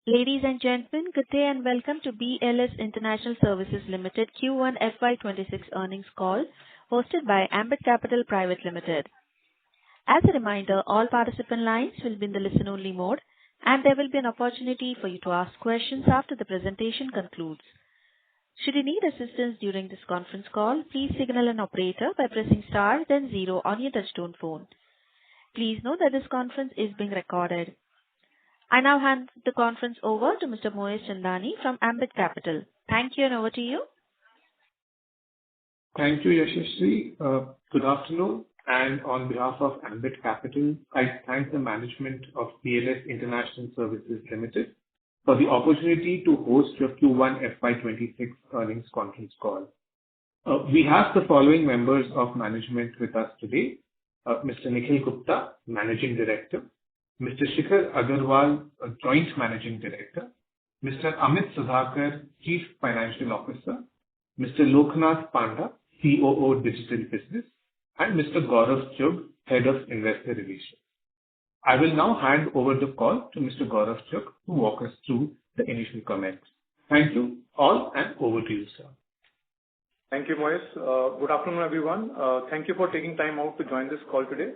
Ladies and gentlemen, good day and welcome to BLS International Services Ltd Q1FY26 earnings call hosted by Ambit Capital Private Limited. As a reminder, all participant lines will be in the listen-only mode, and there will be an opportunity for you to ask questions after the presentation concludes. Should you need assistance during this conference call, please signal an operator by pressing star then zero on your touchtone phone. Please note that this conference is being recorded. I now hand the conference over to Mr. Moez Chandani from Ambit Capital. Thank you, and over to you. Thank you, Yashashree. Good afternoon, and on behalf of Ambit Capital, I thank the management of BLS International Services Ltd for the opportunity to host your Q1FY26 earnings conference call. We have the following members of management with us today: Mr. Nikhil Gupta, Managing Director; Mr. Shikhar Agarwal, Joint Managing Director; Mr. Amit Sudhakar, Chief Financial Officer; Mr. Loknath Panda, COO Digital Business; and Mr. Gaurav Chugh, Head of Investor Relations. I will now hand over the call to Mr. Gaurav Chugh to walk us through the initial comments. Thank you all, and over to you, sir. Thank you, Moez. Good afternoon, everyone. Thank you for taking time out to join this call today.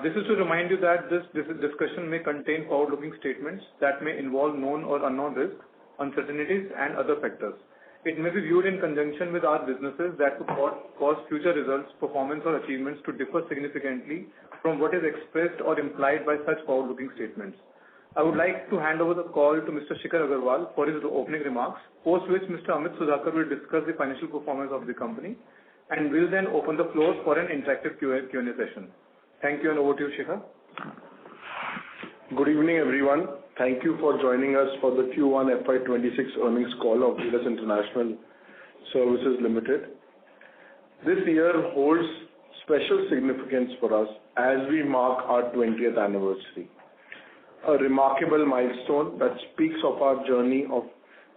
This is to remind you that this discussion may contain forward-looking statements that may involve known or unknown risks, uncertainties, and other factors. It may be viewed in conjunction with our businesses that could cause future results, performance, or achievements to differ significantly from what is expressed or implied by such forward-looking statements. I would like to hand over the call to Mr. Shikhar Agarwal for his opening remarks, post which Mr. Amit Sudhakar will discuss the financial performance of the company, and will then open the floor for an interactive Q&A session. Thank you, and over to you, Shikhar. Good evening, everyone. Thank you for joining us for the Q1 FY26 earnings call of BLS International Services Ltd. This year holds special significance for us as we mark our 20th anniversary, a remarkable milestone that speaks of our journey of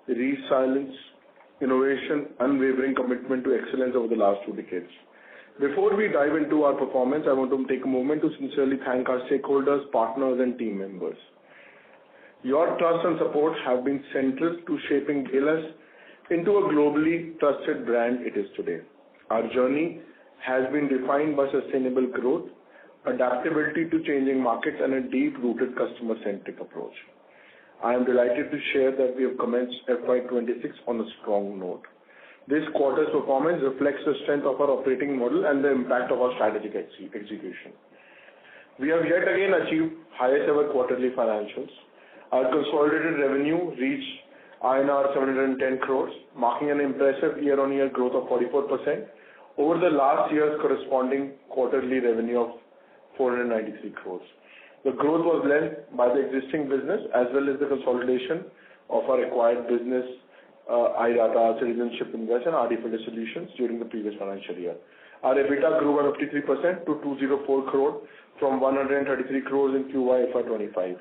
resilience, innovation, unwavering commitment to excellence over the last 2 decades. Before we dive into our performance, I want to take a moment to sincerely thank our stakeholders, partners, and team members. Your trust and support have been central to shaping BLS into a globally trusted brand it is today. Our journey has been defined by sustainable growth, adaptability to changing markets, and a deep-rooted customer-centric approach. I am delighted to share that we have commenced FY26 on a strong note. This quarter's performance reflects the strength of our operating model and the impact of our strategic execution. We have yet again achieved highest ever quarterly financials. Our consolidated revenue reached INR 710 crores, marking an impressive year-on-year growth of 44% over the last year's corresponding quarterly revenue of 493 crores. The growth was led by the existing business as well as the consolidation of our acquired business, iData, Citizenship Invest, and RD Solutions during the previous financial year. Our EBITDA grew by 53% to 204 crore from 133 crores in Q1 FY25.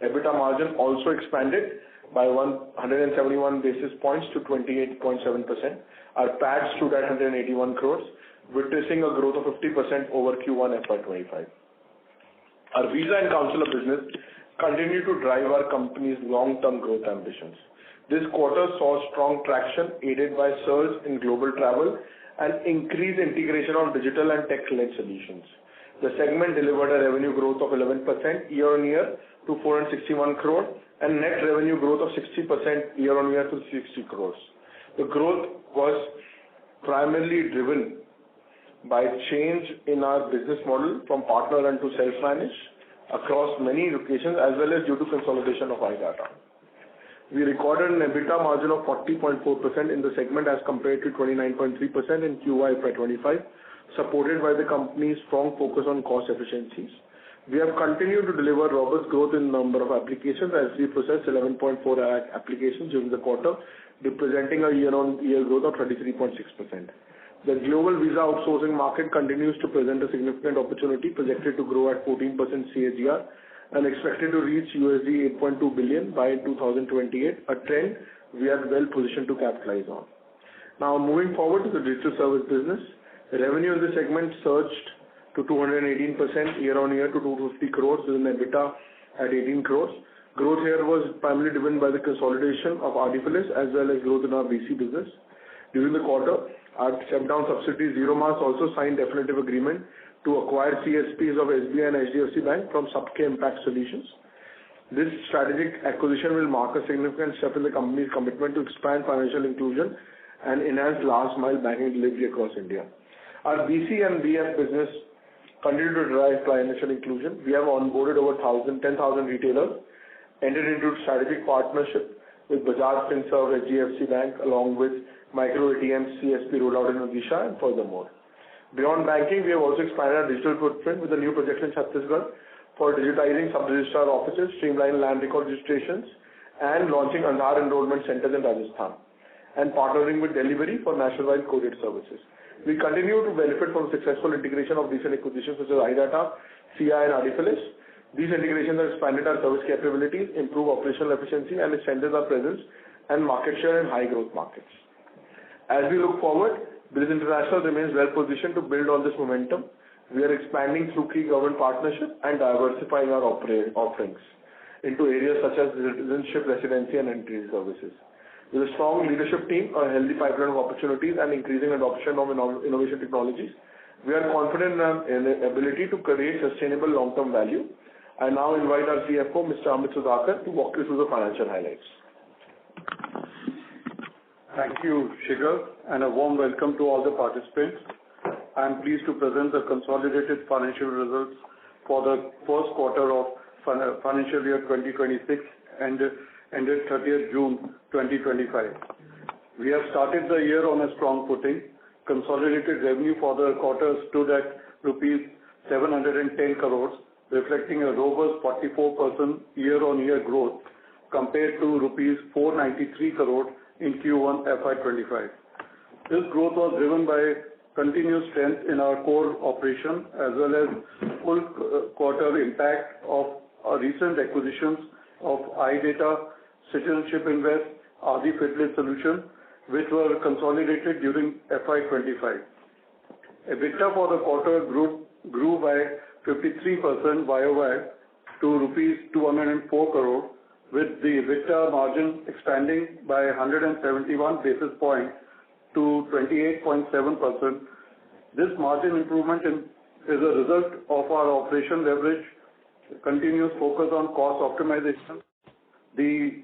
EBITDA margin also expanded by 171 basis points to 28.7%. Our PAT stood at 181 crores, witnessing a growth of 50% over Q1 FY25. Our visa and consular business continue to drive our company's long-term growth ambitions. This quarter saw strong traction aided by surge in global travel and increased integration of digital and tech-led solutions. The segment delivered a revenue growth of 11% year-on-year to 461 crore and net revenue growth of 60% year-on-year to 60 crores. The growth was primarily driven by change in our business model from partner and to self-manage across many locations, as well as due to consolidation of iData. We recorded an EBITDA margin of 40.4% in the segment as compared to 29.3% in Q1 FY25, supported by the company's strong focus on cost efficiencies. We have continued to deliver robust growth in number of applications as we processed 11.4 lakh applications during the quarter, representing a year-on-year growth of 33.6%. The global visa outsourcing market continues to present a significant opportunity, projected to grow at 14% CAGR and expected to reach $8.2 billion by 2028, a trend we are well positioned to capitalize on. Now, moving forward to the digital service business, revenue in this segment surged to 218% year-on-year to 250 crores with an EBITDA at 18 crores. Growth here was primarily driven by the consolidation of RDFLS as well as growth in our BC business. During the quarter, our step-down subsidiary Zero Mass also signed definitive agreement to acquire CSPs of SBI and HDFC Bank from Subke Impact Solutions. This strategic acquisition will mark a significant step in the company's commitment to expand financial inclusion and enhance last-mile banking delivery across India. Our BC and BF business continue to drive financial inclusion. We have onboarded over 10,000 retailers, entered into strategic partnership with Bajaj Finserv, HDFC Bank, along with Micro ATM CSP rollout in Odisha and furthermore. Beyond banking, we have also expanded our digital footprint with a new project in Chhattisgarh for digitizing sub-registrar offices, streamlining land record registrations, and launching Aadhaar enrollment centers in Rajasthan, and partnering with Delivery for nationwide coded services. We continue to benefit from successful integration of recent acquisitions such as iData, CI, and RDFLS. These integrations have expanded our service capabilities, improved operational efficiency, and strengthened our presence and market share in high-growth markets. As we look forward, BLS International remains well-positioned to build on this momentum. We are expanding through key government partnerships and diversifying our offerings into areas such as citizenship, residency, and entry services. With a strong leadership team, a healthy pipeline of opportunities, and increasing adoption of innovation technologies, we are confident in the ability to create sustainable long-term value. I now invite our CFO, Mr. Amit Sudhakar, to walk you through the financial highlights. Thank you, Shikhar, and a warm welcome to all the participants. I am pleased to present the consolidated financial results for the first quarter of financial year 2026 ended 30th June 2025. We have started the year on a strong footing. Consolidated revenue for the quarter stood at rupees 710 crores, reflecting a robust 44% year-on-year growth compared to rupees 493 crores in Q1FY25. This growth was driven by continuous strength in our core operation as well as full quarter impact of our recent acquisitions of iData, Citizenship Invest, RDFLS Solution, which were consolidated during FY25. EBITDA for the quarter grew by 53% YOY to rupees 204 crore, with the EBITDA margin expanding by 171 basis points to 28.7%. This margin improvement is a result of our operation leverage, continuous focus on cost optimization, the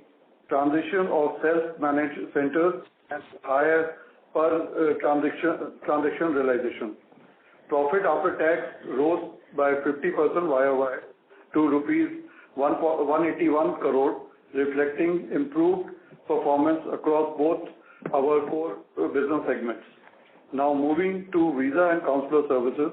transition of self-managed centers, and higher per transaction realization. Profit after tax rose by 50% YOY to rupees 181 crore, reflecting improved performance across both our core business segments. Now moving to Visa and Consular Services.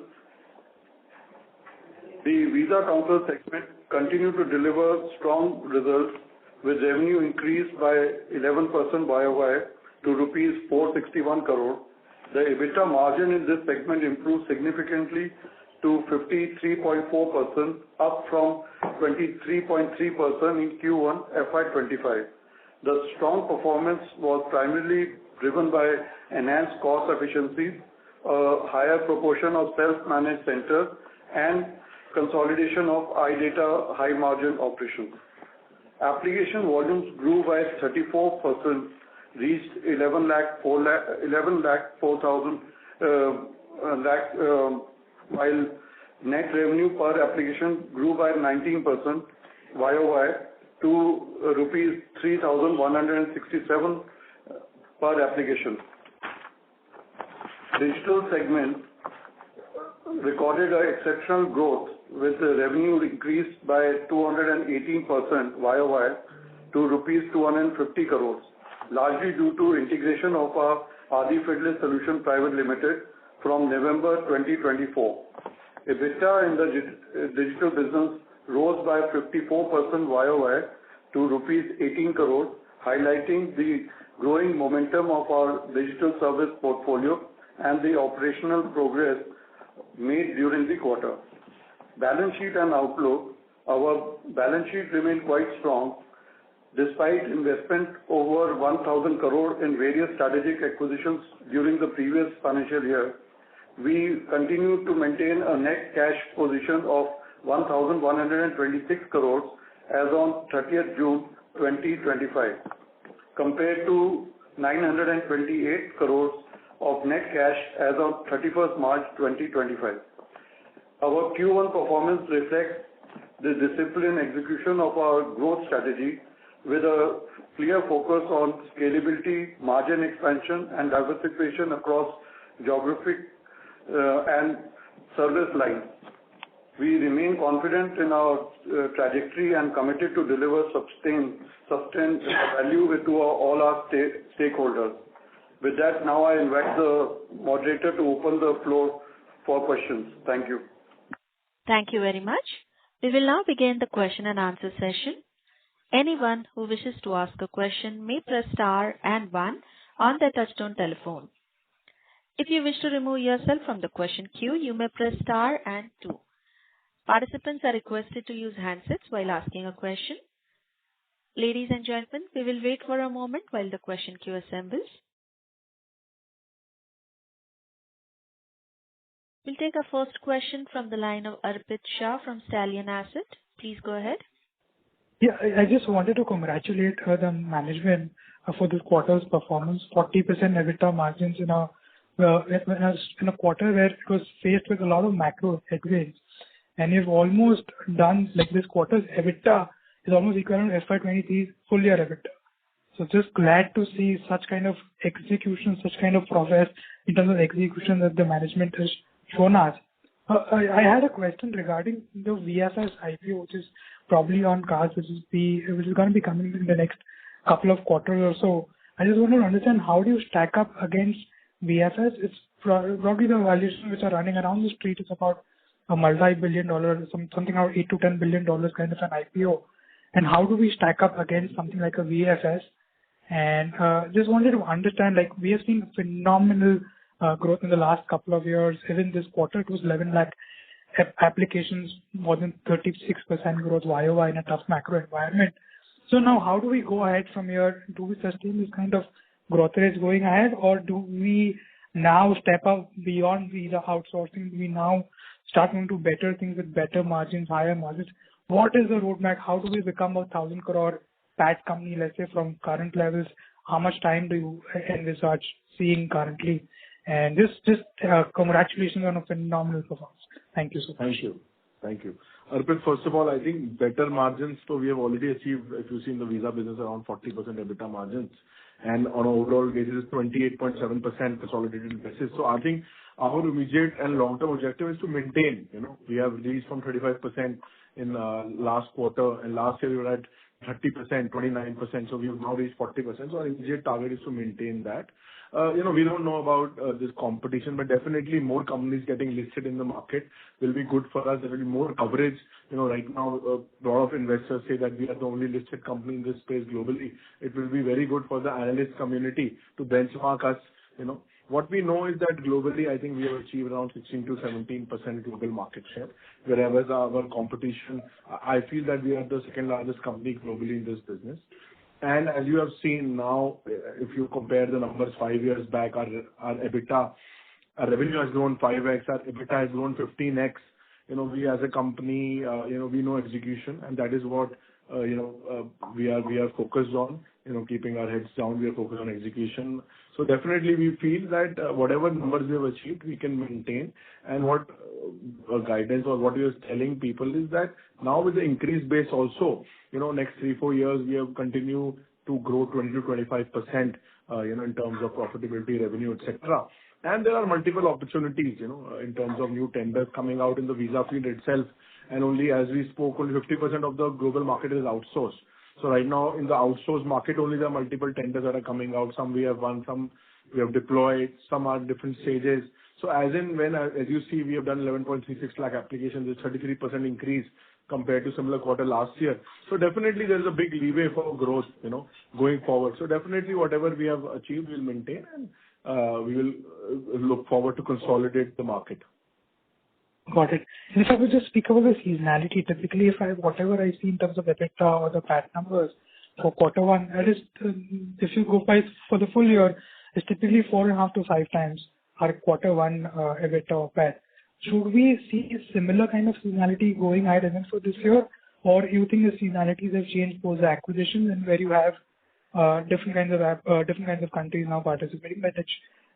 The Visa Consular segment continued to deliver strong results with revenue increased by 11% YOY to rupees 461 crore. The EBITDA margin in this segment improved significantly to 53.4%, up from 23.3% in Q1 FY25. The strong performance was primarily driven by enhanced cost efficiencies, a higher proportion of self-managed centers, and consolidation of iData high-margin operations. Application volumes grew by 34%, reached 11,04,000, while net revenue per application grew by 19% YOY to rupees 3,167 per application. Digital segment recorded an exceptional growth with the revenue increased by 218% YOY to rupees 250 crores, largely due to integration of our RDFLS Solution Private Limited from November 2024. EBITDA in the digital business rose by 54% YOY to rupees 18 crores, highlighting the growing momentum of our digital service portfolio and the operational progress made during the quarter. Balance sheet and outlook. Our balance sheet remained quite strong. Despite investment over 1,000 crore in various strategic acquisitions during the previous financial year, we continue to maintain a net cash position of 1,126 crores as on 30th June 2025, compared to 928 crores of net cash as on 31st March 2025. Our Q1 performance reflects the disciplined execution of our growth strategy with a clear focus on scalability, margin expansion, and diversification across geographic and service lines. We remain confident in our trajectory and committed to deliver sustained value to all our stakeholders. With that, now I invite the moderator to open the floor for questions. Thank you. Thank you very much. We will now begin the question and answer session. Anyone who wishes to ask a question may press star and one on their touchtone telephone. If you wish to remove yourself from the question queue, you may press star and two. Participants are requested to use handsets while asking a question. Ladies and gentlemen, we will wait for a moment while the question queue assembles. We'll take our first question from the line of Arpit Shah from Stallion Asset. Please go ahead. Yeah, I just wanted to congratulate the management for this quarter's performance. 40% EBITDA margins in a quarter where it was faced with a lot of macro headwinds. And you've almost done, like, this quarter's EBITDA is almost equivalent to FY23 full year EBITDA. So just glad to see such kind of execution, such kind of progress in terms of execution that the management has shown us. I had a question regarding the VFS IPO, which is probably on cards, which is going to be coming in the next couple of quarters or so. I just want to understand, how do you stack up against VFS? It's probably the valuation which are running around the street is about a multi-billion dollar, something around $8 to $10 billion kind of an IPO. And how do we stack up against something like a VFS? And just wanted to understand, like, we have seen phenomenal growth in the last couple of years. Even this quarter, it was 11 lakh applications, more than 36% growth YOY in a tough macro environment. So now, how do we go ahead from here? Do we sustain this kind of growth rates going ahead, or do we now step up beyond visa outsourcing? Do we now start going to better things with better margins, higher margins? What is the roadmap? How do we become a 1,000 crore PAT company, let's say, from current levels? How much time do you envisage seeing currently? And just congratulations on a phenomenal performance. Thank you so much. Thank you. Arpit, first of all, I think better margins, so we have already achieved, if you see in the visa business, around 40% EBITDA margins. And on an overall basis, 28.7% consolidated basis. So I think our immediate and long-term objective is to maintain, we have reached from 35% in last quarter, and last year we were at 30%, 29%, so we have now reached 40%. So our immediate target is to maintain that. We don't know about this competition, but definitely more companies getting listed in the market will be good for us. There will be more coverage. Right now, a lot of investors say that we are the only listed company in this space globally. It will be very good for the analyst community to benchmark us. What we know is that globally, I think we have achieved around 16 to 17% global market share, whereas our competition, I feel that we are the second largest company globally in this business. And as you have seen now, if you compare the numbers 5 years back, our EBITDA, our revenue has grown 5x, our EBITDA has grown 15x. We as a company, we know execution, and that is what, we are focused on, keeping our heads down. We are focused on execution. So definitely we feel that whatever numbers we have achieved, we can maintain. And what guidance or what we are telling people is that now with the increased base also, next 3-4 years, we have continued to grow 20 to 25%, in terms of profitability, revenue, etc. And there are multiple opportunities, in terms of new tenders coming out in the visa field itself. And only, as we spoke, only 50% of the global market is outsourced. So right now in the outsourced market, only there are multiple tenders that are coming out. Some we have won, some we have deployed, some are different stages. So as you see, we have done 11.36 lakh applications, it's 33% increase compared to similar quarter last year. So definitely there is a big leeway for growth, going forward. So definitely whatever we have achieved, we'll maintain, and we will look forward to consolidate the market. Got it. And if I would just speak about the seasonality, typically whatever I see in terms of EBITDA or the PAT numbers for quarter one, that is, if you go by for the full year, it's typically 4.5 to 5 times our quarter one EBITDA or PAT. Should we see a similar kind of seasonality going ahead even for this year, or you think the seasonalities have changed post the acquisition and where you have different kinds of countries now participating, but it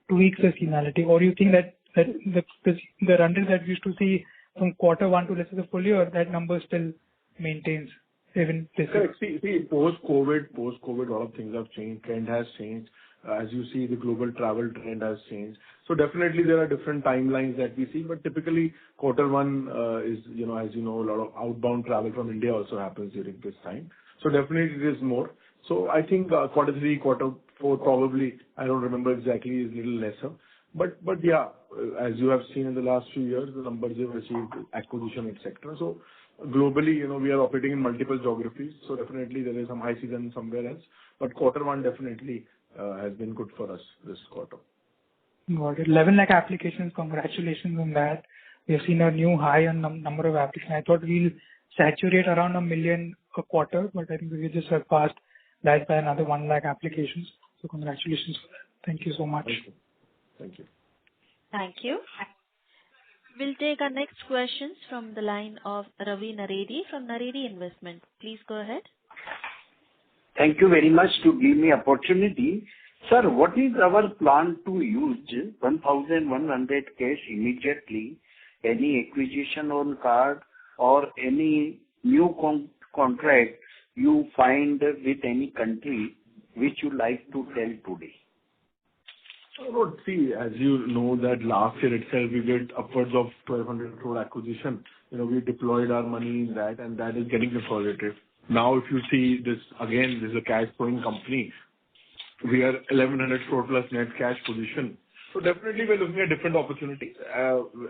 tweaks the seasonality, or you think that the run rate that we used to see from quarter one to let's say the full year, that number still maintains even this year? See, post-COVID, a lot of things have changed. Trend has changed. As you see, the global travel trend has changed. So definitely there are different timelines that we see, but typically quarter one is, as you know, a lot of outbound travel from India also happens during this time. So definitely it is more. So I think quarter three, quarter four probably, I don't remember exactly, is a little lesser. But yeah, as you have seen in the last few years, the numbers you've achieved, acquisition, etc. So globally, we are operating in multiple geographies. So definitely there is some high season somewhere else. But quarter one definitely has been good for us this quarter. Got it. 11 lakh applications. Congratulations on that. We have seen a new high on number of applications. I thought we'll saturate around 1 million a quarter, but I think we just surpassed that by another 1 lakh applications. So congratulations for that. Thank you so much. Thank you. Thank you. We'll take our next questions from the line of Ravi Naredi from Naredi Investment. Please go ahead. Thank you very much to give me opportunity. Sir, what is our plan to use 1,100 cash immediately? Any acquisition on card or any new contract you find with any country which you like to tell today? See, as you know that last year itself we did upwards of 1,200 crore acquisition. We deployed our money in that, and that is getting deposited. Now, if you see this again, this is a cash flowing company. We are 1,100 crore plus net cash position. So definitely we're looking at different opportunities.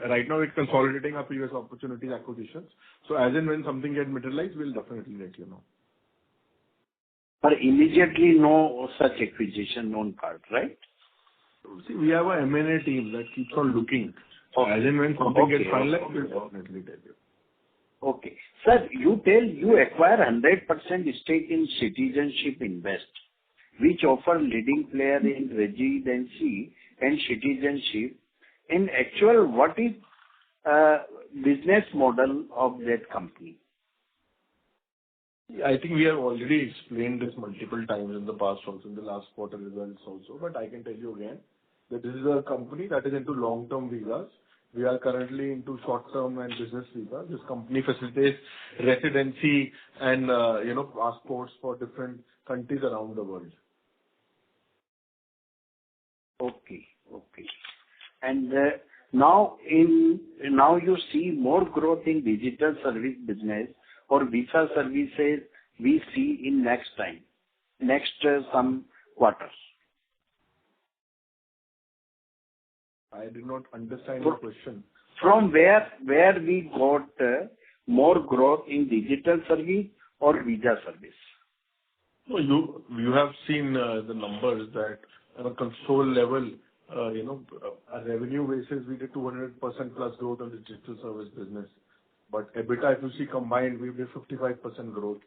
Right now we're consolidating our previous opportunities, acquisitions. So as and when something gets materialized, we'll definitely let you know. But immediately no such acquisition on card, right? See, we have a M&A team that keeps on looking. Okay. As and when something gets finalized, we'll definitely tell you. Okay. Sir, you acquire 100% stake in Citizenship Invest, which offer leading player in residency and citizenship. In actual, what is business model of that company? I think we have already explained this multiple times in the past also, in the last quarter results also, but I can tell you again that this is a company that is into long-term visas. We are currently into short-term and business visas. This company facilitates residency and, passports for different countries around the world. Okay. And now you see more growth in digital service business or visa services we see in next some quarters. I did not understand your question. From where we got more growth in digital service or visa service? No, you have seen the numbers that on a console level, a revenue basis, we did 200% plus growth on the digital service business. But EBITDA, if you see combined, we did 55% growth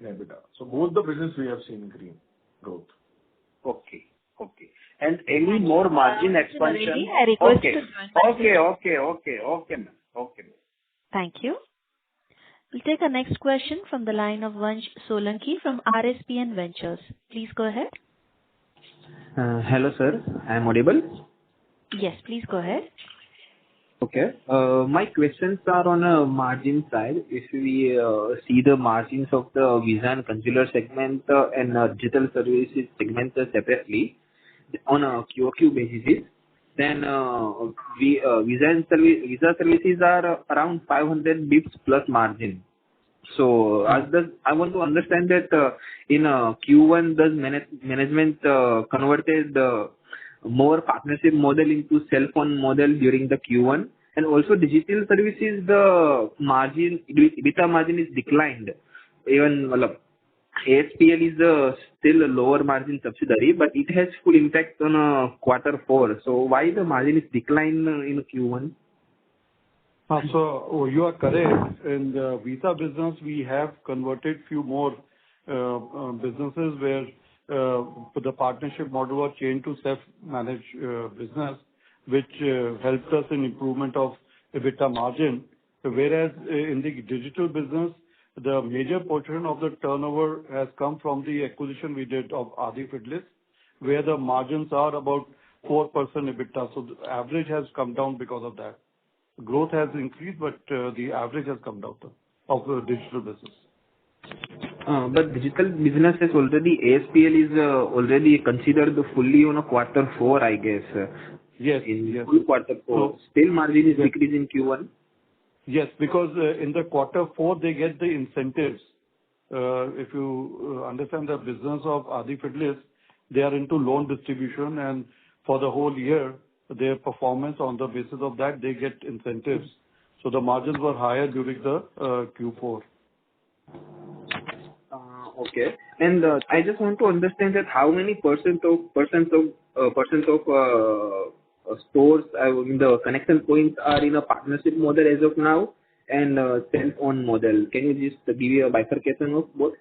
in EBITDA. So both the business we have seen green growth. Okay. And any more margin expansion? I request to join. Okay, ma'am. Thank you. We'll take our next question from the line of Vansh Solanki from RSPN Ventures. Please go ahead. Hello, sir. I am audible? Yes, please go ahead. Okay. My questions are on a margin side. If we see the margins of the visa and consular segment and digital services segment separately on a QOQ basis, then visa services are around 500 bips plus margin. So I want to understand that in Q1 does management converted more partnership model into self-owned model during the Q1, and also digital services, the margin, EBITDA margin is declined. Even ASPL is still a lower margin subsidiary, but it has full impact on quarter 4. So why the margin is declined in Q1? So you are correct. In the visa business, we have converted few more businesses where the partnership model was changed to self-managed business, which helped us in improvement of EBITDA margin. Whereas in the digital business, the major portion of the turnover has come from the acquisition we did of Adi Fidelis, where the margins are about 4% EBITDA. So the average has come down because of that. Growth has increased, but the average has come down of the digital business. But digital business is already, ASPL is already considered fully on a quarter 4, I guess. Yes. In full quarter 4. So, still margin is decreased in Q1? Yes, because in the quarter 4, they get the incentives. If you understand the business of Adi Fidelis, they are into loan distribution, and for the whole year, their performance on the basis of that, they get incentives. So the margins were higher during the Q4. Okay. And I just want to understand that how many percent of stores in the connection points are in a partnership model as of now and self-owned model. Can you just give me a bifurcation of both?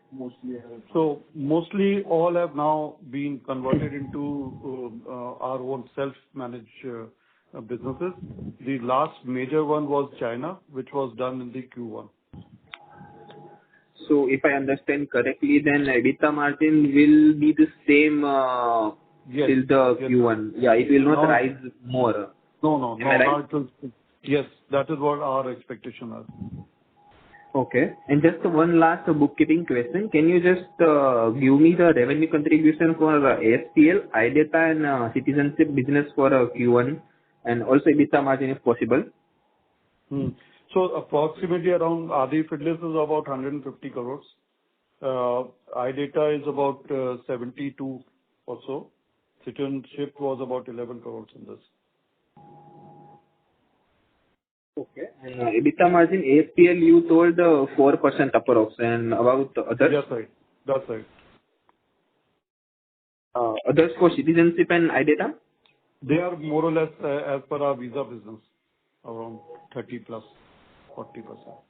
So mostly all have now been converted into our own self-managed businesses. The last major one was China, which was done in the Q1. So if I understand correctly, then EBITDA margin will be the same till the Q1. Yeah, it will not rise more. No. Right? Yes, that is what our expectation is. Okay. And just one last bookkeeping question. Can you just give me the revenue contribution for ASPL, iData and citizenship business for Q1 and also EBITDA margin if possible? So approximately around Adi Fidelis is about 150 crores. iData is about 72 or so. Citizenship was about 11 crores in this. Okay. And EBITDA margin, ASPL, you told 4% approx and about others? That's right. Others for citizenship and iData? They are more or less as per our visa business, around 30 plus 40%.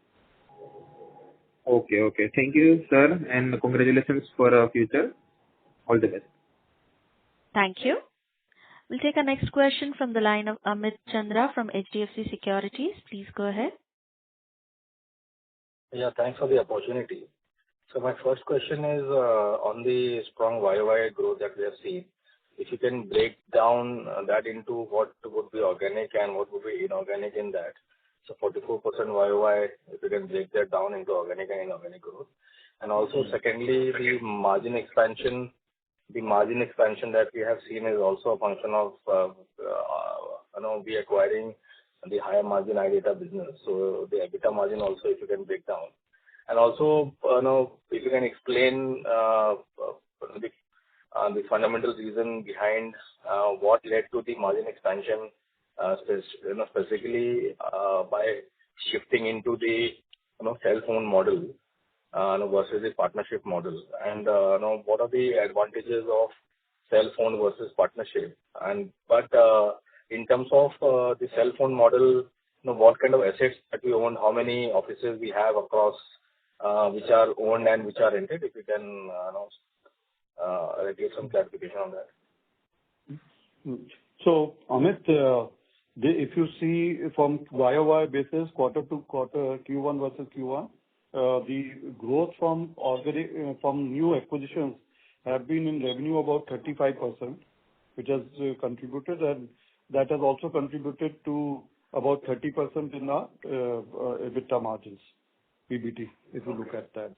Okay. Thank you, sir, and congratulations for future. All the best. Thank you. We'll take our next question from the line of Amit Chandra from HDFC Securities. Please go ahead. Yeah, thanks for the opportunity. So my first question is on the strong YOY growth that we have seen. If you can break down that into what would be organic and what would be inorganic in that. So 44% YOY, if you can break that down into organic and inorganic growth. And also secondly, the margin expansion that we have seen is also a function of we acquiring the higher margin iData business. So the EBITDA margin also, if you can break down. And also, if you can explain the fundamental reason behind what led to the margin expansion, specifically by shifting into the self-owned model versus the partnership model, and what are the advantages of self-owned versus partnership? But in terms of the self-owned model, what kind of assets that we own, how many offices we have across which are owned and which are rented, if you can give some clarification on that. So, Amit, if you see from YOY basis, quarter to quarter, Q1 versus Q1, the growth from new acquisitions have been in revenue about 35%, which has contributed, and that has also contributed to about 30% in our EBITDA margins, PBT, if you look at that.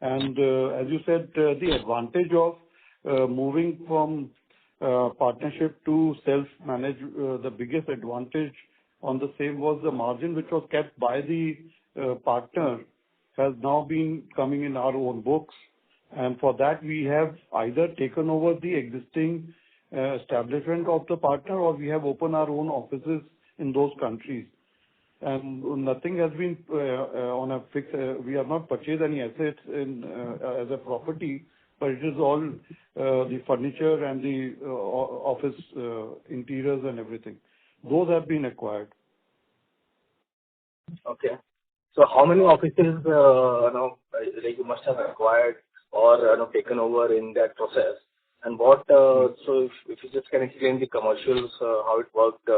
And as you said, the advantage of moving from partnership to self-manage, the biggest advantage on the same was the margin which was kept by the partner has now been coming in our own books. And for that, we have either taken over the existing establishment of the partner, or we have opened our own offices in those countries. And nothing has been on a fixed, we have not purchased any assets as a property, but it is all the furniture and the office interiors and everything. Those have been acquired. Okay. So how many offices you must have acquired or taken over in that process? And what, so if you just can explain the commercials, how it worked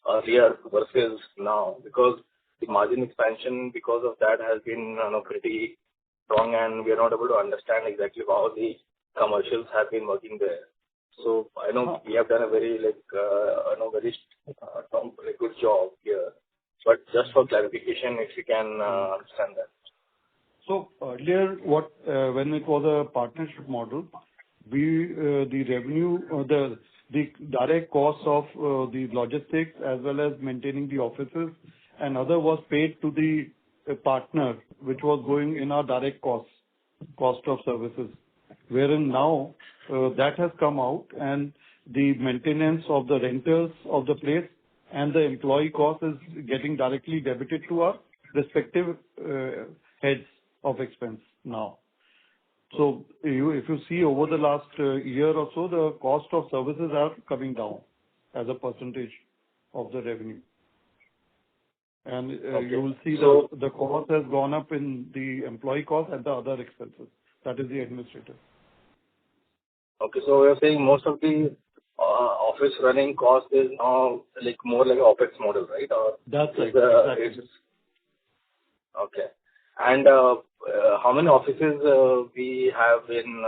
earlier versus now, because the margin expansion because of that has been pretty strong, and we are not able to understand exactly how the commercials have been working there. So I know we have done a very good job here. But just for clarification, if you can understand that. So earlier, when it was a partnership model, the revenue, the direct costs of the logistics as well as maintaining the offices and other was paid to the partner, which was going in our direct cost of services. Wherein now that has come out and the maintenance of the renters of the place and the employee cost is getting directly debited to our respective heads of expense now. So if you see over the last year or so, the cost of services are coming down as a percentage of the revenue. And you will see the cost has gone up in the employee cost and the other expenses. That is the administrative. Okay, so you're saying most of the office running cost is now more like an OPEX model, right? Or that's right. Exactly. Okay. And how many offices we have in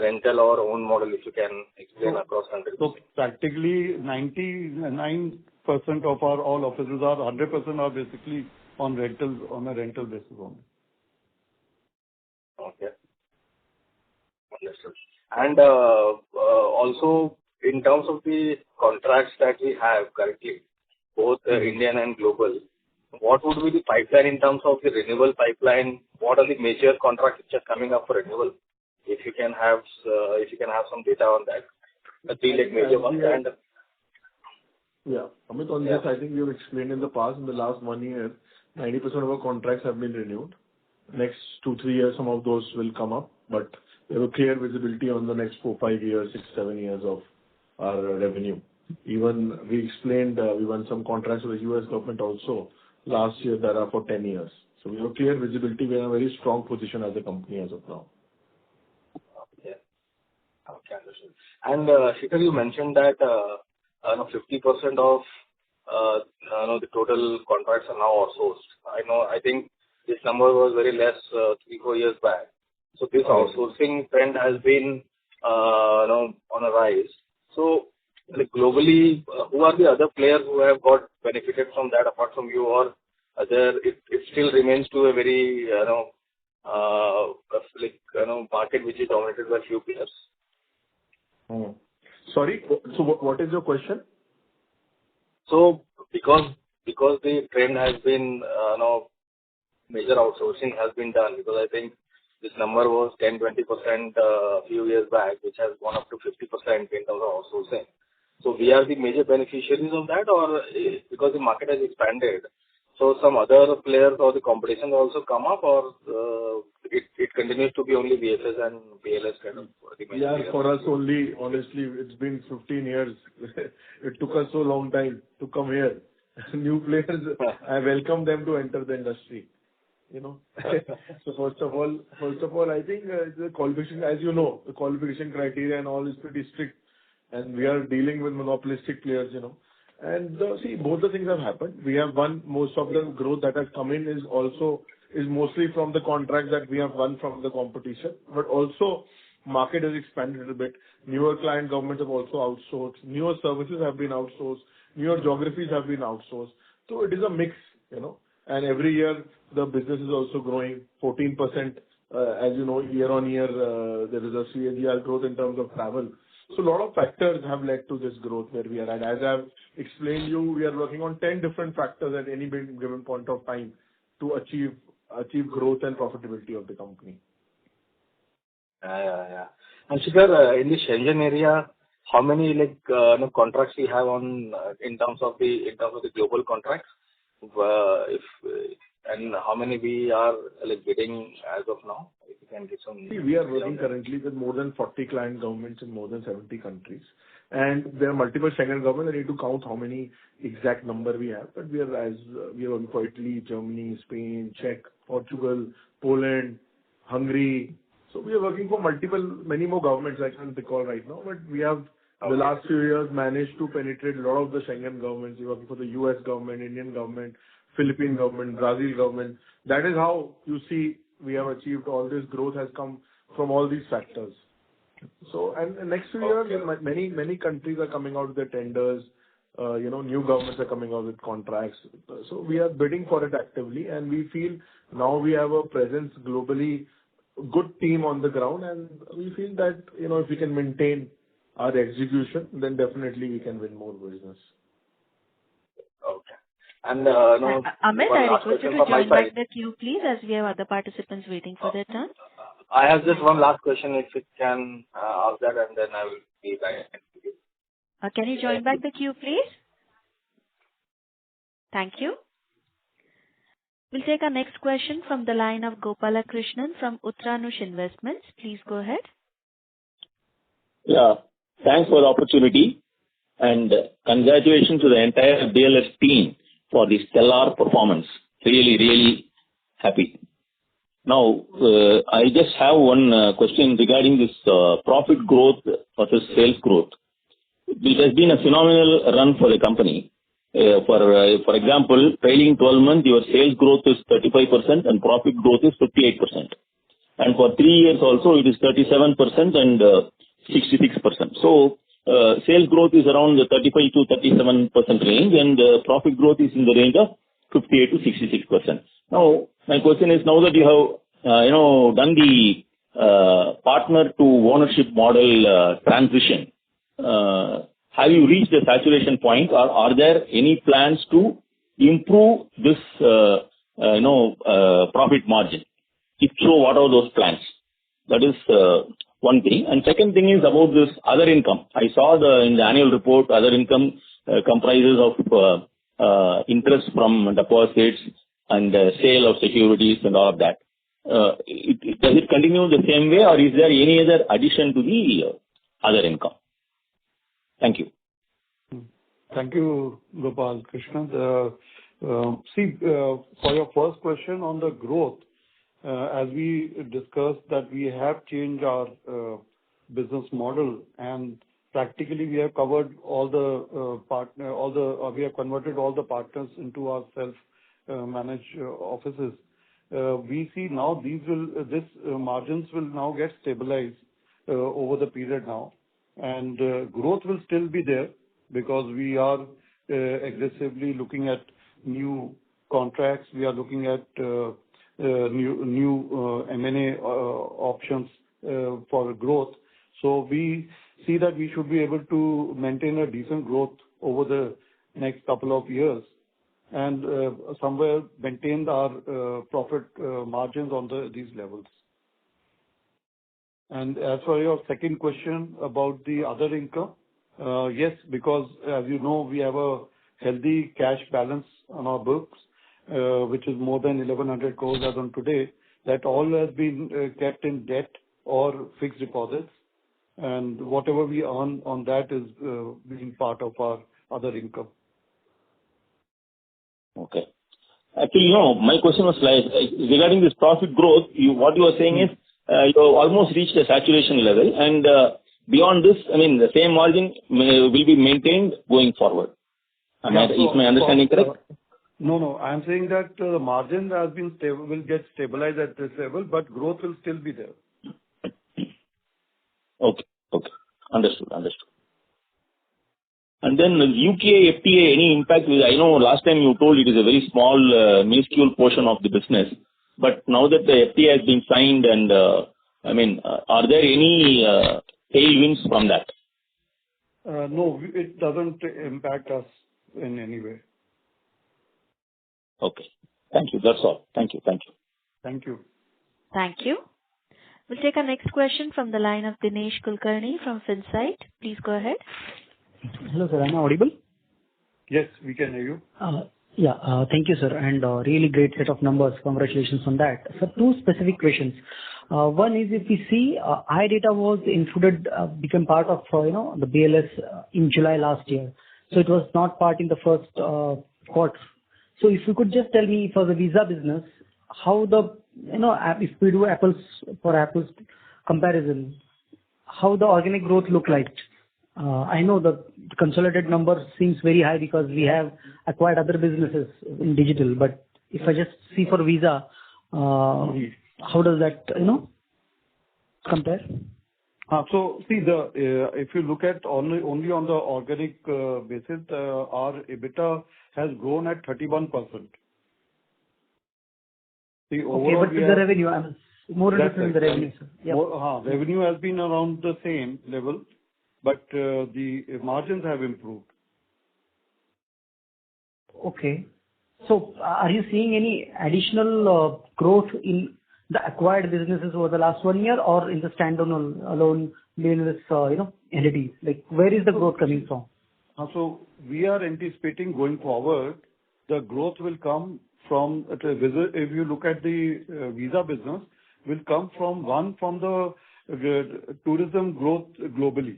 rental or own model, if you can explain across countries? So practically 99% of our all offices are 100% are basically on a rental basis only. Okay. Understood. And also in terms of the contracts that we have currently, both Indian and global, what would be the pipeline in terms of the renewal pipeline? What are the major contracts which are coming up for renewal? If you can have some data on that, the three major ones. And yeah, Amit, on this, I think we have explained in the past. In the last 1 year, 90% of our contracts have been renewed. Next 2-3 years, some of those will come up, but we have a clear visibility on the next 4-5 years, 6-7 years of our revenue. Even we explained we won some contracts with the US government also last year that are for 10 years. So we have clear visibility. We are in a very strong position as a company as of now. Okay. Okay, understood. And Shikhar, you mentioned that 50% of the total contracts are now outsourced. I think this number was very less 3-4 years back. So this outsourcing trend has been on a rise. So globally, who are the other players who have got benefited from that apart from you, or it still remains to a very market which is dominated by few players? Sorry, so what is your question? So because the trend has been major outsourcing has been done, because I think this number was 10-20% a few years back, which has gone up to 50% in terms of outsourcing. So we are the major beneficiaries of that, or because the market has expanded, so some other players or the competition also come up, or it continues to be only VFS and BLS kind of the major players? For us only, honestly, it's been 15 years. It took us so long time to come here. New players, I welcome them to enter the industry. So first of all, I think the qualification, as you know, the qualification criteria and all is pretty strict, and we are dealing with monopolistic players. And see, both the things have happened. We have won most of the growth that has come in is mostly from the contracts that we have won from the competition, but also market has expanded a little bit. Newer client governments have also outsourced. Newer services have been outsourced. Newer geographies have been outsourced. So it is a mix, and every year the business is also growing 14%. As you know, year on year, there is a CAGR growth in terms of travel. So a lot of factors have led to this growth where we are at. As I've explained you, we are working on 10 different factors at any given point of time to achieve growth and profitability of the company. Yeah. And Shikhar, in the Schengen area, how many contracts we have on in terms of the global contracts? And how many we are bidding as of now? If you can give some. See, we are working currently with more than 40 client governments in more than 70 countries. And there are multiple Schengen governments. I need to count how many exact number we have. But we are working for Italy, Germany, Spain, Czech, Portugal, Poland, Hungary. So we are working for many more governments I can't recall right now. But we have the last few years managed to penetrate a lot of the Schengen governments. We're working for the US government, Indian government, Philippine government, Brazil government. That is how you see we have achieved all this growth has come from all these factors. So, and next few years, many countries are coming out with their tenders. New governments are coming out with contracts. So we are bidding for it actively, and we feel now we have a presence globally, good team on the ground, and we feel that, if we can maintain our execution, then definitely we can win more business. Okay. And no, Amit, one I last request you question to from my join back side. the queue, please, as we have other participants waiting for their turn. I have just one last question, if you can ask that, and then I will be back. Can you join back the queue, please? Thank you. We'll take our next question from the line of Gopala Krishnan from Uttanush Investments. Please go ahead. Yeah, thanks for the opportunity, and congratulations to the entire BLS team for the stellar performance. Really, really happy. Now, I just have one question regarding this profit growth versus sales growth. It has been a phenomenal run for the company. For example, trailing 12 months, your sales growth is 35% and profit growth is 58%. And for 3 years also, it is 37% and 66%. So, sales growth is around the 35 to 37% range, and profit growth is in the range of 58 to 66%. Now, my question is, now that you have done the partner to ownership model transition, have you reached a saturation point, or are there any plans to improve this profit margin? If so, what are those plans? That is one thing. And second thing is about this other income. I saw in the annual report, other income comprises of interest from deposits and sale of securities and all of that. Does it continue the same way, or is there any other addition to the other income? Thank you. Thank you, Gopal Krishna. For your first question on the growth, as we discussed that we have changed our business model, and practically we have covered all the we have converted all the partners into our self-managed offices. We see now this margins will now get stabilized over the period now, and growth will still be there because we are aggressively looking at new contracts. We are looking at new M&A options for growth. So we see that we should be able to maintain a decent growth over the next couple of years, and somewhere maintain our profit margins on these levels. And as for your second question about the other income, yes, because as you know, we have a healthy cash balance on our books, which is more than 1,100 crores as on today. That all has been kept in debt or fixed deposits, and whatever we earn on that is being part of our other income. Okay. Actually, my question was regarding this profit growth. What you are saying is you have almost reached a saturation level, and beyond this, the same margin will be maintained going forward. Is my understanding correct? No. I am saying that the margin has been stable, will get stabilized at this level, but growth will still be there. Okay. Understood. And then UK FTA, any impact? I know last time you told it is a very small, minuscule portion of the business, but now that the FTA has been signed, and are there any tailwinds from that? No, it doesn't impact us in any way. Okay. Thank you. That's all. Thank you. Thank you. Thank you. We'll take our next question from the line of Dinesh Kulkarni from Finsight. Please go ahead. Hello, sir. Am I audible? Yes, we can hear you. Thank you, sir. And really great set of numbers. Congratulations on that. So 2 specific questions. One is, if we see iData was included, became part of the BLS in July last year. So it was not part in the first quarter. So if you could just tell me for the visa business, how the if we do apples for apples comparison, how the organic growth look like. I know the consolidated number seems very high because we have acquired other businesses in digital, but if I just see for visa, how does that, compare? So see, if you look at only on the organic basis, our EBITDA has grown at 31%. The overall Okay, but the revenue, I'm more interested in the revenue, sir. Yep. Revenue has been around the same level, but the margins have improved. Okay. So are you seeing any additional growth in the acquired businesses over the last 1 year, or in the standalone alone BLS, entities? Like, where is the growth coming from? So we are anticipating going forward, the growth will come from if you look at the visa business, will come from the tourism growth globally,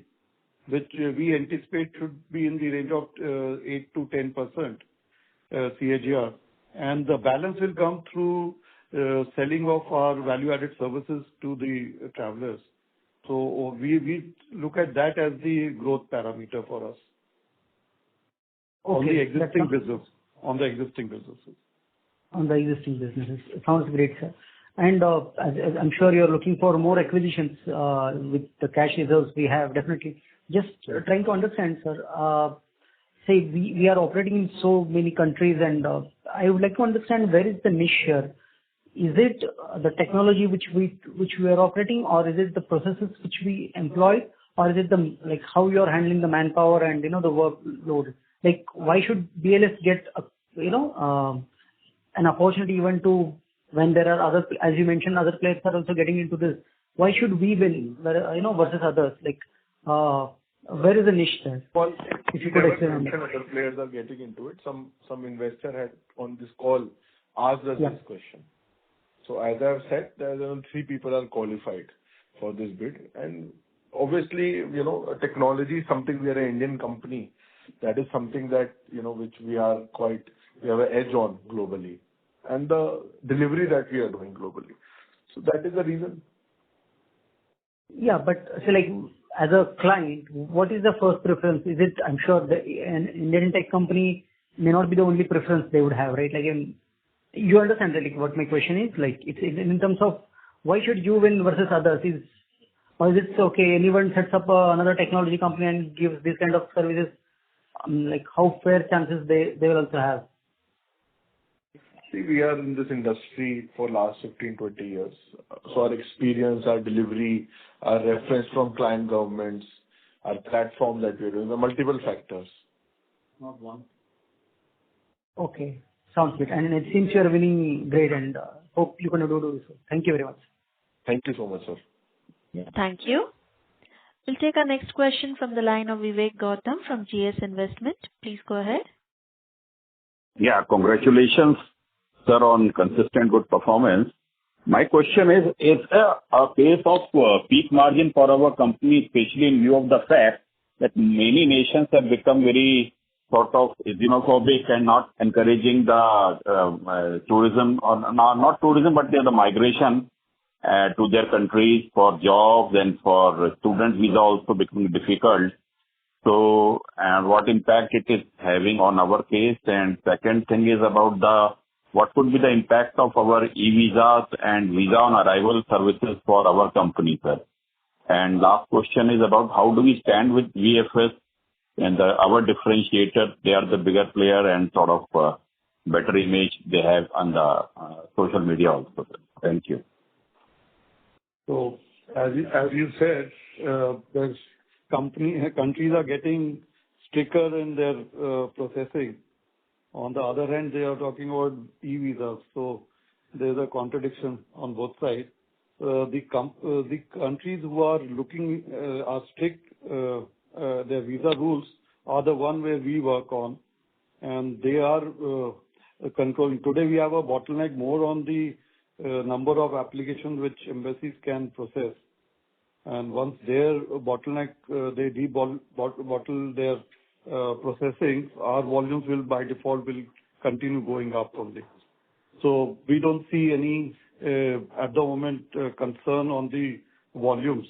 which we anticipate should be in the range of 8 to 10% CAGR. And the balance will come through selling of our value-added services to the travelers. So we look at that as the growth parameter for us. Okay. On the existing business. On the existing businesses. On the existing businesses. Sounds great, sir. And as I'm sure you're looking for more acquisitions with the cash reserves we have, definitely. Just trying to understand, sir. Say we are operating in so many countries, and I would like to understand where is the niche here. Is it the technology which we are operating, or is it the processes which we employ, or is it the how you are handling the manpower and the workload? Like, why should BLS get an opportunity even to, when there are other, as you mentioned, other players are also getting into this? Why should we win, versus others? Like, where is the niche there? Well, if you could explain on that. Other players are getting into it. Some investor had on this call asked us this question. So as I have said, there are 3 people are qualified for this bid, and obviously, technology is something. We are an Indian company. That is something that which we have an edge on globally, and the delivery that we are doing globally. So that is the reason. Yeah, but so as a client, what is the first preference? Is it? I'm sure an Indian tech company may not be the only preference they would have, right? You understand what my question is? It's in terms of why should you win versus others? Or is it okay, anyone sets up another technology company and gives this kind of services, how fair chances they will also have? See, we are in this industry for last 15, 20 years. So our experience, our delivery, our reference from client governments, our platform that we are doing, the multiple factors. Not one. Okay. Sounds good. And it seems you're winning great, and hope you're going to do so. Thank you very much. Thank you so much, sir. Yeah. Thank you. We'll take our next question from the line of Vivek Gautam from GS Investment. Please go ahead. Yeah, congratulations, sir, on consistent good performance. My question is a case of peak margin for our company, especially in view of the fact that many nations have become very sort of xenophobic and not encouraging the tourism, or not tourism, but the migration to their countries for jobs, and for student visa also becoming difficult. So, and what impact it is having on our case. And second thing is about what could be the impact of our e-visas and visa on arrival services for our company, sir. And last question is about how do we stand with VFS and our differentiator. They are the bigger player and sort of better image they have on the social media also, sir. Thank you. So as you said, there's countries are getting stricter in their processing. On the other hand, they are talking about e-visas. So there's a contradiction on both sides. The countries who are looking are strict. Their visa rules are the one where we work on, and they are controlling. Today we have a bottleneck more on the number of applications which embassies can process. And once their bottleneck, they debottle their processing, our volumes will by default continue going up only. So we don't see any at the moment concern on the volumes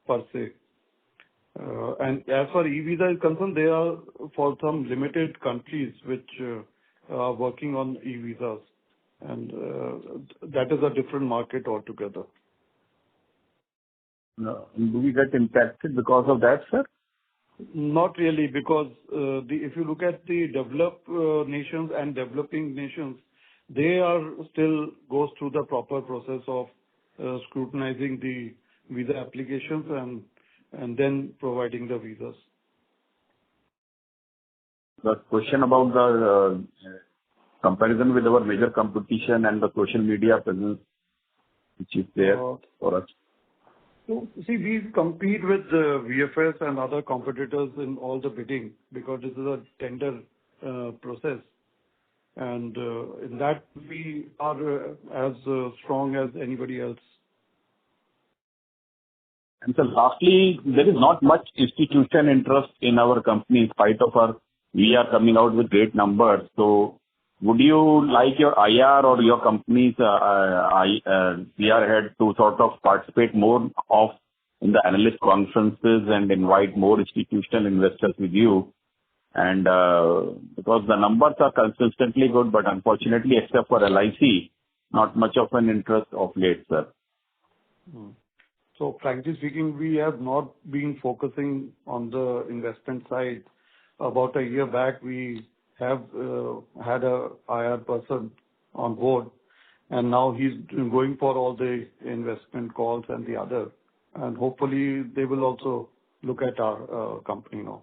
per se. And as far e-visa is concerned, they are for some limited countries which are working on e-visas. and that is a different market altogether. Do we get impacted because of that, sir? Not really, because if you look at the developed nations and developing nations, they are still goes through the proper process of scrutinizing the visa applications and then providing the visas. The question about the comparison with our major competition and the social media presence which is there for us. So, see, we compete with VFS and other competitors in all the bidding because this is a tender process. And in that, we are as strong as anybody else. And so lastly, there is not much institutional interest in our company in spite of we are coming out with great numbers. So would you like your IR or your company's PR head to sort of participate more in the analyst conferences and invite more institutional investors with you? And because the numbers are consistently good, but unfortunately, except for LIC, not much of an interest of late, sir. So frankly speaking, we have not been focusing on the investment side. About a year back, we have had a IR person on board, and now he's going for all the investment calls and the other. And hopefully, they will also look at our company now.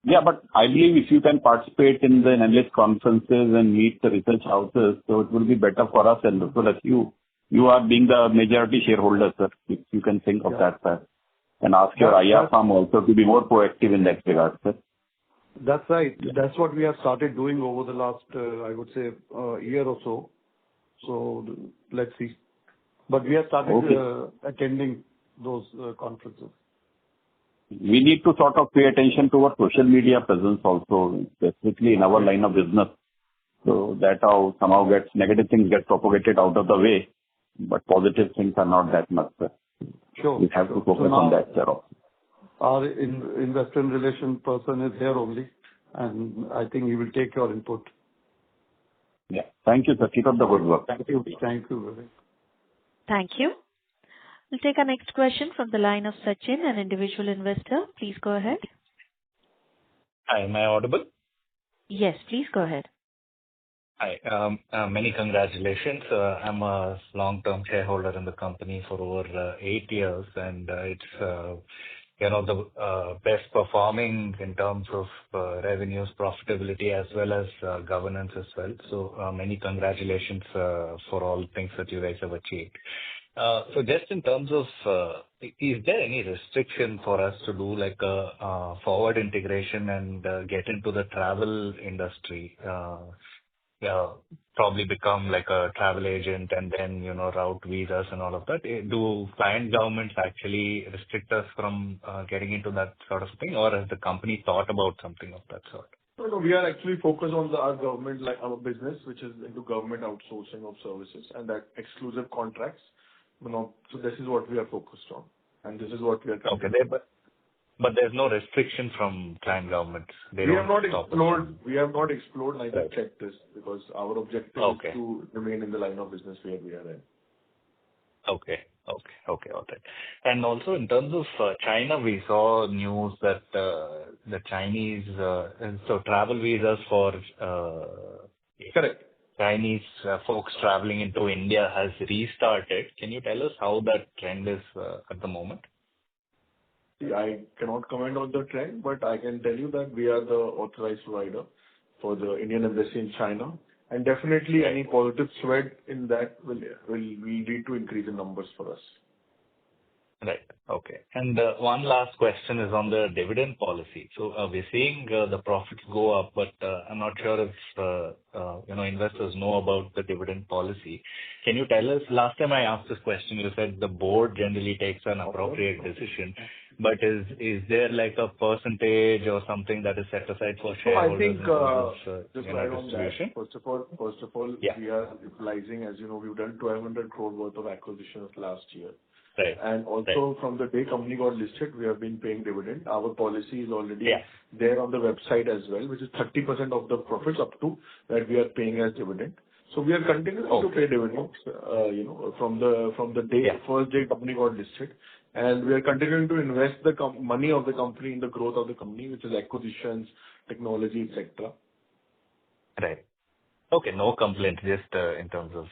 Yeah, but I believe if you can participate in the analyst conferences and meet the research houses, so it will be better for us and as well as you. You are being the majority shareholder, sir. If you can think of that, sir. And ask your IR firm also to be more proactive in that regard, sir. That's right. That's what we have started doing over the last, I would say, year or so. So let's see. But we have started attending those conferences. We need to sort of pay attention to our social media presence also, specifically in our line of business. So that how somehow negative things get propagated out of the way, but positive things are not that much, sir. Sure. We have to focus on that, sir. Our investor relation person is here only, and I think he will take your input. Yeah. Thank you, sir. Keep up the good work. Thank you. Thank you, Vivek. Thank you. We'll take our next question from the line of Sachin, an individual investor. Please go ahead. Hi, am I audible? Yes, please go ahead. Hi, many congratulations. I'm a long-term shareholder in the company for over 8 years, and it's the best performing in terms of revenues, profitability, as well as governance as well. So many congratulations for all things that you guys have achieved. So just in terms of, is there any restriction for us to do like a forward integration and get into the travel industry? Probably become like a travel agent and then, route visas and all of that. Do client governments actually restrict us from getting into that sort of thing, or has the company thought about something of that sort? No, we are actually focused on our government, like our business, which is into government outsourcing of services and that exclusive contracts. So this is what we are focused on, and this is what we are. Okay, but there's no restriction from client governments. We have not explored, neither checked this, because our objective is to remain in the line of business where we are in. Okay. All right. And also in terms of China, we saw news that the Chinese, so travel visas for correct Chinese folks traveling into India has restarted. Can you tell us how that trend is at the moment? I cannot comment on the trend, but I can tell you that we are the authorized provider for the Indian Embassy in China. And definitely any positive spread in that will lead to increase in numbers for us. Right. Okay. And one last question is on the dividend policy. So we're seeing the profits go up, but I'm not sure if investors know about the dividend policy. Can you tell us? Last time I asked this question, you said the board generally takes an appropriate decision. But is there like a percentage or something that is set aside for shareholders? I think just right on that. First of all, we are utilizing, as you know, we've done 1,200 crore worth of acquisitions last year. Right. And also from the day company got listed, we have been paying dividend. Our policy is already there on the website as well, which is 30% of the profits up to that we are paying as dividend. So we are continuing to pay dividends, from the day first day company got listed, and we are continuing to invest the money of the company in the growth of the company, which is acquisitions, technology, etc. Right. Okay, no complaint, just in terms of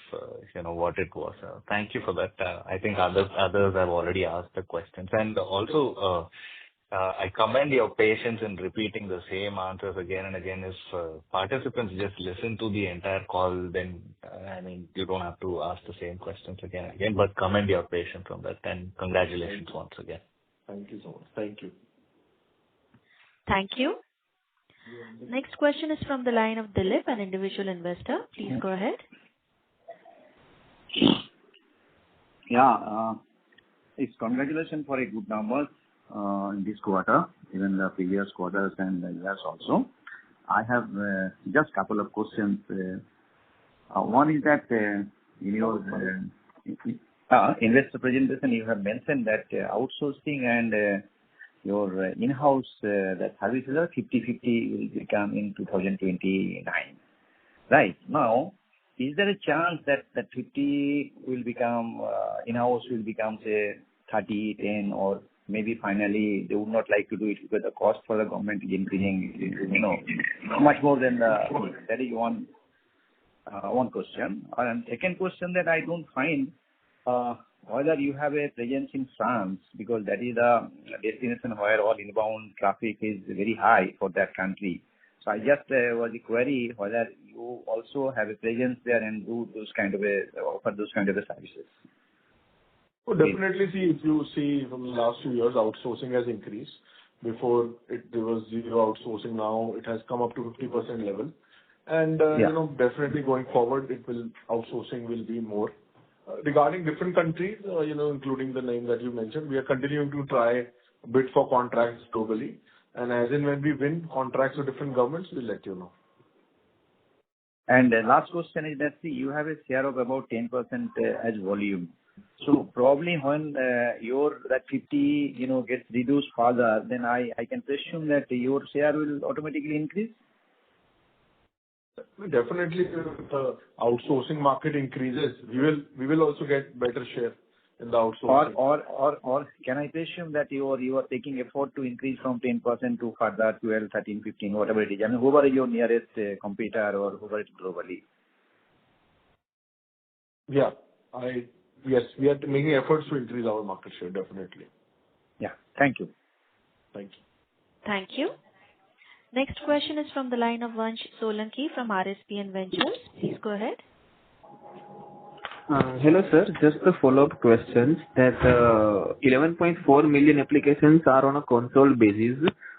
what it was. Thank you for that. I think others have already asked the questions. And also, I commend your patience in repeating the same answers again and again. If participants just listen to the entire call, then, you don't have to ask the same questions again and again, but commend your patience on that. And congratulations once again. Thank you so much. Thank you. Thank you. Next question is from the line of Dilip, an individual investor. Please go ahead. Yeah, it's congratulations for a good numbers in this quarter, even the previous quarters and the years also. I have just couple of questions. One is that in your investor presentation, you have mentioned that outsourcing and your in-house that services are 50-50 will become in 2029. Right. Now, is there a chance that 50 will become, in-house will become, say, 30-10, or maybe finally they would not like to do it because the cost for the government is increasing, much more than that is one question. And second question that I don't find, whether you have a presence in France, because that is a destination where all inbound traffic is very high for that country. So I just was a query whether you also have a presence there and do those kind of offer those kind of services. Well, definitely, if you see from the last few years, outsourcing has increased. Before there was zero outsourcing. Now it has come up to 50% level, and definitely going forward, outsourcing will be more. Regarding different countries, including the name that you mentioned, we are continuing to try bid for contracts globally, and as and when we win contracts with different governments, we'll let you know. And the last question is that you have a share of about 10% as volume. So probably when that 50 gets reduced further, then I can presume that your share will automatically increase. Definitely, if the outsourcing market increases, we will also get better share in the outsourcing. Or can I presume that you are taking effort to increase from 10% to further 12, 13, 15, whatever it is? Whoever is your nearest competitor or whoever is globally. Yeah, yes, we are making efforts to increase our market share, definitely. Yeah, thank you. Thank you. Thank you. Next question is from the line of Vansh Solanki from RSPN Ventures. Please go ahead. Hello, sir. Just a follow-up question that 11.4 million applications are on a console basis,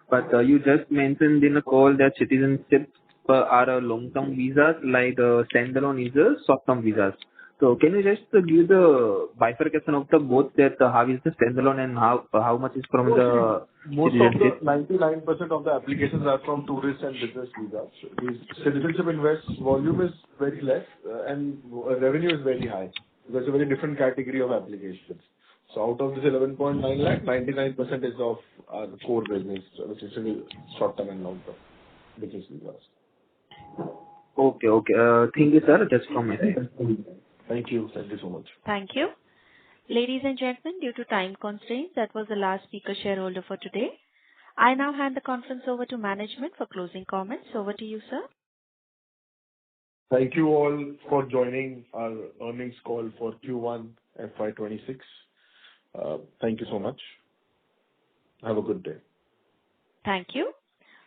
but you just mentioned in the call that citizenship are long-term visas, like standalone visas, short-term visas. So can you just give the bifurcation of the both, that how is the standalone and how much is from the most citizenship? 99% of the applications are from tourist and business visas. The citizenship invest volume is very less and revenue is very high. There's a very different category of applications. So out of this 11.9 lakh, 99% is of the core business, which is short-term and long-term business visas. Okay. Thank you, sir. That's from my side. Thank you. Thank you so much. Thank you. Ladies and gentlemen, due to time constraints, that was the last speaker shareholder for today. I now hand the conference over to management for closing comments. Over to you, sir. Thank you all for joining our earnings call for Q1FY26. Thank you so much. Have a good day. Thank you.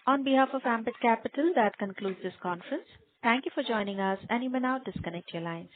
On behalf of Ambit Capital, that concludes this conference. Thank you for joining us, and you may now disconnect your lines.